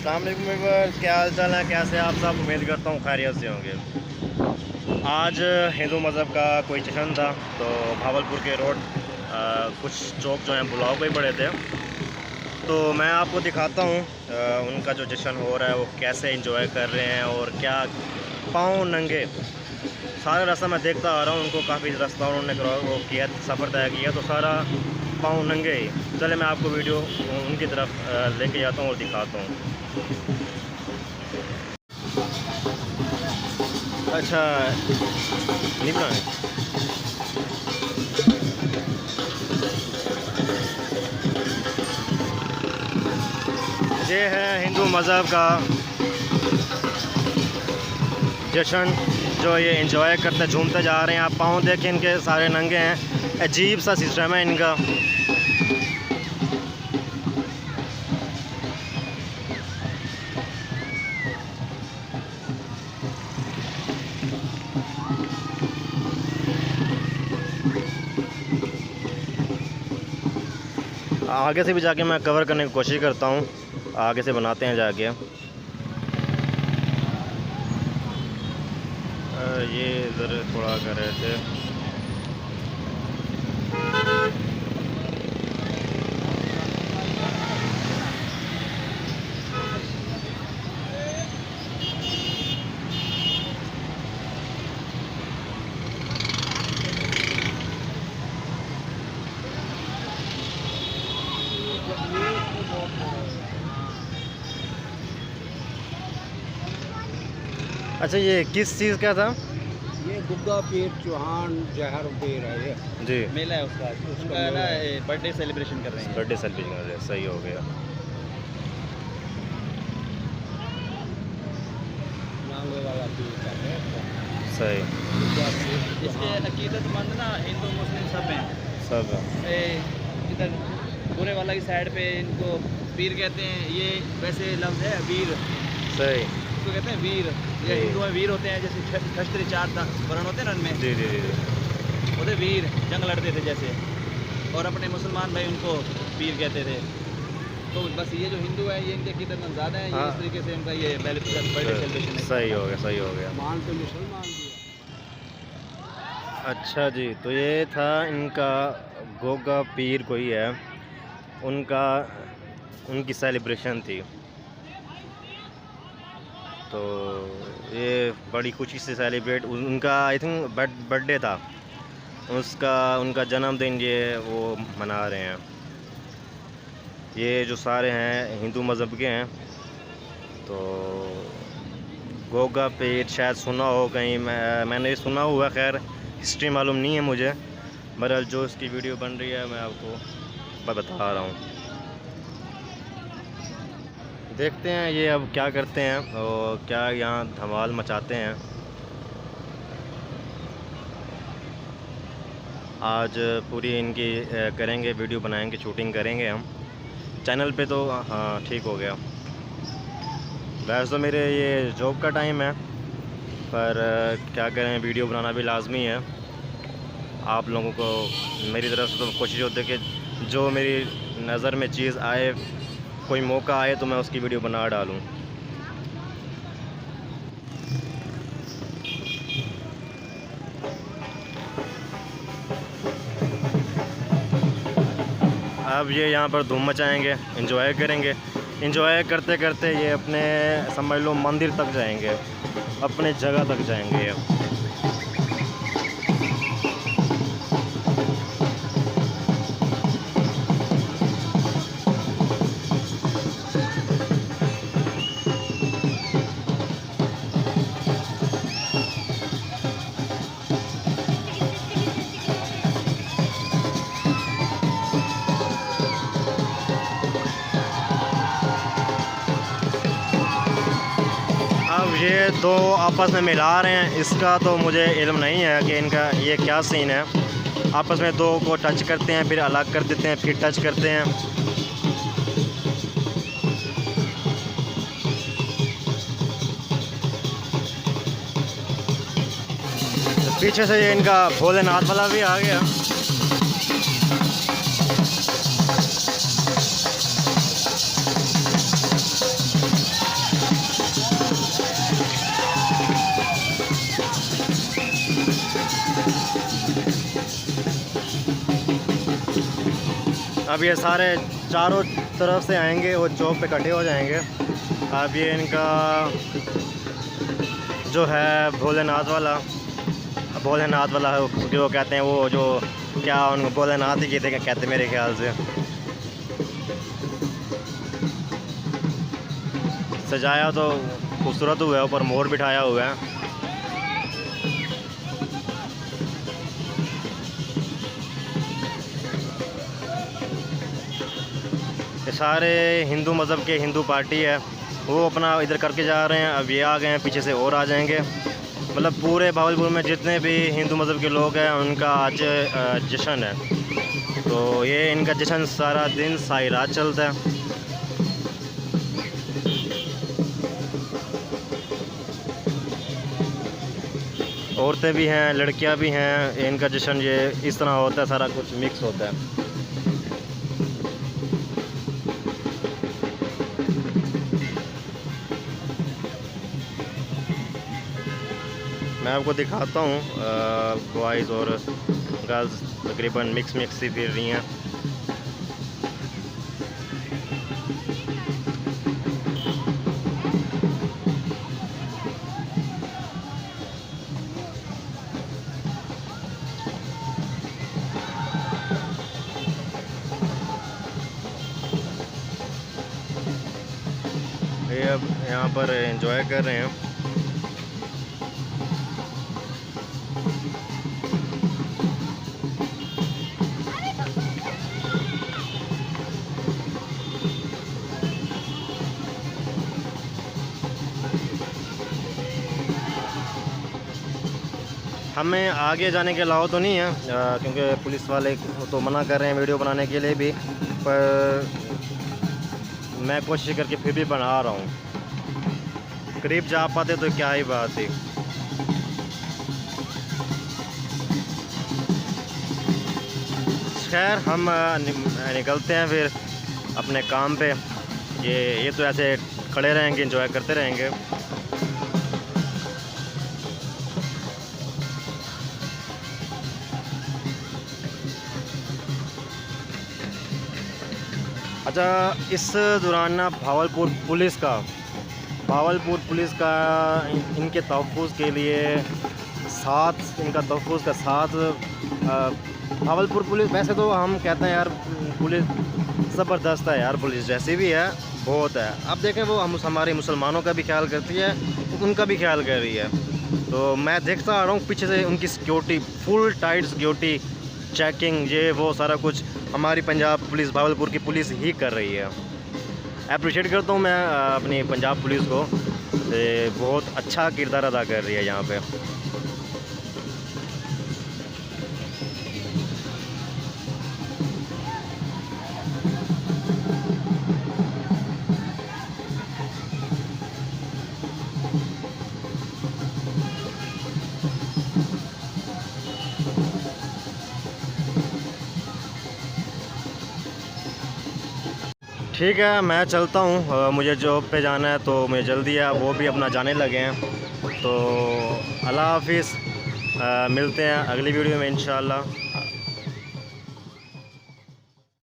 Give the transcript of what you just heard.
अस्सलाम वालेकुम व्यूअर्स, क्या हाल चाल है, कैसे आप सब। उम्मीद करता हूँ खैरियत से होंगे। आज हिंदू मज़हब का कोई जश्न था, तो भावलपुर के रोड कुछ चौक जो हैं बुलाव पे पड़े थे, तो मैं आपको दिखाता हूँ उनका जो जश्न हो रहा है वो कैसे एंजॉय कर रहे हैं और क्या पाँव नंगे सारा रास्ता मैं देखता आ रहा हूँ। उनको काफ़ी रास्ता उन्होंने वो किया, सफ़र तय किया, तो सारा पाँव नंगे ही। चले मैं आपको वीडियो उनकी तरफ लेके जाता हूँ और दिखाता हूँ। अच्छा निकला है। ये है हिंदू मज़हब का जश्न जो ये एंजॉय करते झूमते जा रहे हैं। आप पाँव देखें इनके सारे नंगे हैं, अजीब सा सिस्टम है इनका। आगे से भी जाके मैं कवर करने की कोशिश करता हूँ, आगे से बनाते हैं जाके। ये इधर थोड़ा कर रहे थे। अच्छा ये किस चीज़ का था? ये गुग्गा पीर चौहान जहर पीर है ये जी, मेला है उसका ना बर्थडे सेलिब्रेशन कर रहे हैं। बर्थडे सेलिब्रेशन कर रहे हैं, सही हो गया। नांगे वाला पीर का है। सही, गुग्गा पीर इसके अकीदतमंद ना हिंदू मुस्लिम सब हैं। सब इधर बुरे वाला की साइड पे इनको पीर कहते हैं। ये वैसे लफ्ज़ है वीर, सही। इसको कहते हैं वीर। ये जी। हिंदू में वीर होते हैं, जैसे क्षत्रिय 4 वर्ण होते हैं ना उनमें, जी जी जी जी। होते वीर, जंग लड़ते थे जैसे, और अपने मुसलमान भाई उनको पीर कहते थे। तो बस ये जो हिंदू है ये इनके अकीदतमंद ज़्यादा है। ये हाँ। इस तरीके से उनका ये बर्थडे सेलिब्रेशन है। सही हो गया, सही हो गया। मान तो मुसलमान भी अच्छा जी, तो ये था इनका गोगा पीर कोई है, उनकी सेलिब्रेशन थी। तो ये बड़ी खुशी से सेलिब्रेट, उनका आई थिंक बर्थडे था, उनका जन्मदिन ये वो मना रहे हैं। ये जो सारे हैं हिंदू मज़हब के हैं। तो गोगा पीर शायद सुना हो कहीं, मैंने सुना हुआ, खैर हिस्ट्री मालूम नहीं है मुझे। बहरहाल जो इसकी वीडियो बन रही है मैं आपको बता रहा हूँ। देखते हैं ये अब क्या करते हैं और क्या यहाँ धमाल मचाते हैं। आज पूरी इनकी करेंगे, वीडियो बनाएंगे, शूटिंग करेंगे हम चैनल पे। तो हाँ ठीक हो गया। वैसे तो मेरे ये जॉब का टाइम है, पर क्या करें, वीडियो बनाना भी लाजमी है। आप लोगों को मेरी तरफ से तो कोशिश होती है कि जो मेरी नज़र में चीज़ आए, कोई मौका आए, तो मैं उसकी वीडियो बना डालूं। अब ये यहाँ पर धूम मचाएंगे, एंजॉय करेंगे। एंजॉय करते करते ये अपने समझ लो मंदिर तक जाएंगे, अपने जगह तक जाएंगे ये। अब ये दो आपस में मिला रहे हैं, इसका तो मुझे इल्म नहीं है कि इनका ये क्या सीन है। आपस में दो को टच करते हैं, फिर अलग कर देते हैं, फिर टच करते हैं। तो पीछे से ये इनका भोलेनाथ वाला भी आ गया। अब ये सारे चारों तरफ से आएंगे, वो चौक पे इकट्ठे हो जाएंगे। अब ये इनका जो है भोलेनाथ वाला है, उसके वो कहते हैं, वो जो क्या उनको भोलेनाथ ही कहते हैं मेरे ख्याल से। सजाया तो खूबसूरत हुआ है, ऊपर मोर बिठाया हुआ है। ये सारे हिंदू मज़हब के हिंदू पार्टी है, वो अपना इधर करके जा रहे हैं। अब ये आ गए हैं, पीछे से और आ जाएंगे। मतलब पूरे भावलपुर में जितने भी हिंदू मज़हब के लोग हैं उनका आज जश्न है। तो ये इनका जश्न सारा दिन सारी रात चलता है। औरतें भी हैं, लड़कियां भी हैं। इनका जश्न ये इस तरह होता है, सारा कुछ मिक्स होता है। मैं आपको दिखाता हूँ, बॉयज़ और गर्ल्स तकरीबन मिक्स ही फिर रही हैं। ये अब यहाँ पर एंजॉय कर रहे हैं। हमें आगे जाने के अलावा तो नहीं है, क्योंकि पुलिस वाले तो मना कर रहे हैं वीडियो बनाने के लिए भी, पर मैं कोशिश करके फिर भी बना रहा हूँ। करीब जा पाते तो क्या ही बात थी। खैर हम निकलते हैं फिर अपने काम पे। ये तो ऐसे खड़े रहेंगे, एंजॉय करते रहेंगे। अच्छा, इस दौरान ना भावलपुर पुलिस का इनके तहफ़्फ़ुज़ के लिए इनका तहफ़्फ़ुज़ का साथ भावलपुर पुलिस, वैसे तो हम कहते हैं यार पुलिस ज़बरदस्त है यार, पुलिस जैसी भी है बहुत है। अब देखें वो हमारे मुसलमानों का भी ख्याल करती है, उनका भी ख्याल कर रही है। तो मैं देखता आ रहा हूँ पीछे से उनकी security, full tight security, checking, ये वो सारा कुछ हमारी पंजाब पुलिस, भावलपुर की पुलिस ही कर रही है। अप्रिशिएट करता हूँ मैं अपनी पंजाब पुलिस को, बहुत अच्छा किरदार अदा कर रही है यहाँ पे। ठीक है, मैं चलता हूँ, मुझे जॉब पे जाना है तो मुझे जल्दी है। वो भी अपना जाने लगे हैं, तो अल्लाह हाफिज़। मिलते हैं अगली वीडियो में इंशाल्लाह।